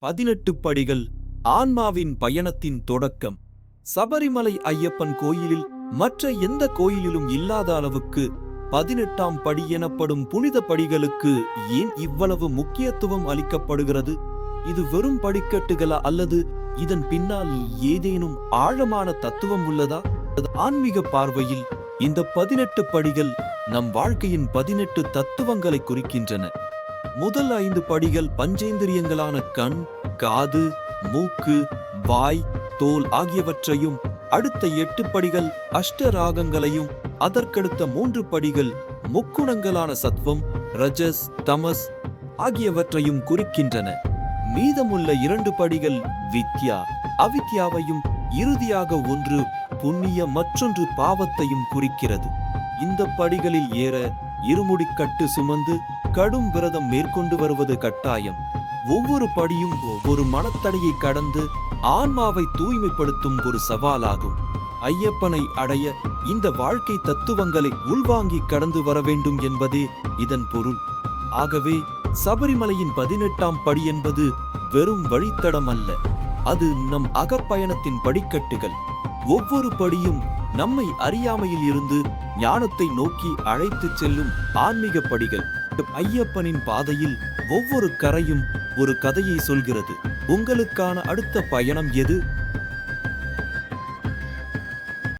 18 படிகள் ஆன்மாவின் பயணத்தின் தொடக்கம். சபரிமலை ஐயப்பன் கோயிலில் மற்ற எந்த கோயிலிலும் இல்லாத அளவுக்கு 18ஆம் படி எனப்படும் புனித படிகளுக்கு ஏன் இவ்வளவு முக்கியத்துவம் அளிக்கப்படுகிறது? இது வெறும் படிக்கட்டுகளா அல்லது இதன் பின்னால் ஏதேனும் ஆழமான தத்துவம் உள்ளதா? ஆன்மீக பார்வையில் இந்த 18 படிகள் நம் வாழ்க்கையின் 18 தத்துவங்களை குறிக்கின்றன. முதல் 5 படிகள் பஞ்சேந்திரியங்களான கண், காது, மூக்கு, வாய், தோல் ஆகியவற்றையும், அடுத்த 8 படிகள் அஷ்டராகங்களையும், அதற்கடுத்த 3 படிகள் முக்குணங்களான சத்வம், ரஜஸ், தமஸ் ஆகியவற்றையும் குறிக்கின்றன. மீதமுள்ள 2 படிகள் வித்யா, அவித்யாவையும், இறுதியாக ஒன்று புண்ணிய மற்றொன்று பாவத்தையும் குறிக்கிறது. இந்த படிகளில் ஏற இருமுடிக்கட்டு சுமந்து கடும் விரதம் மேற்கொண்டு வருவது கட்டாயம். ஒவ்வொரு படியும் ஒவ்வொரு மனத்தடையை கடந்து ஆன்மாவை தூய்மைப்படுத்தும் ஒரு சவாலாகும். ஐயப்பனை அடைய இந்த வாழ்க்கை தத்துவங்களை உள்வாங்கி கடந்து வர வேண்டும் என்பதே இதன் பொருள். ஆகவே சபரிமலையின் 18ஆம் படி என்பது வெறும் வழித்தடம் அல்ல, அது நம் அகப்பயணத்தின் படிக்கட்டுகள். ஒவ்வொரு படியும் நம்மை அறியாமையில் இருந்து ஞானத்தை நோக்கி அழைத்துச் செல்லும் ஆன்மீக படிகள். ஐயப்பனின் பாதையில் ஒவ்வொரு கரையும் ஒரு கதையை சொல்கிறது. உங்களுக்கான அடுத்த பயணம் எது?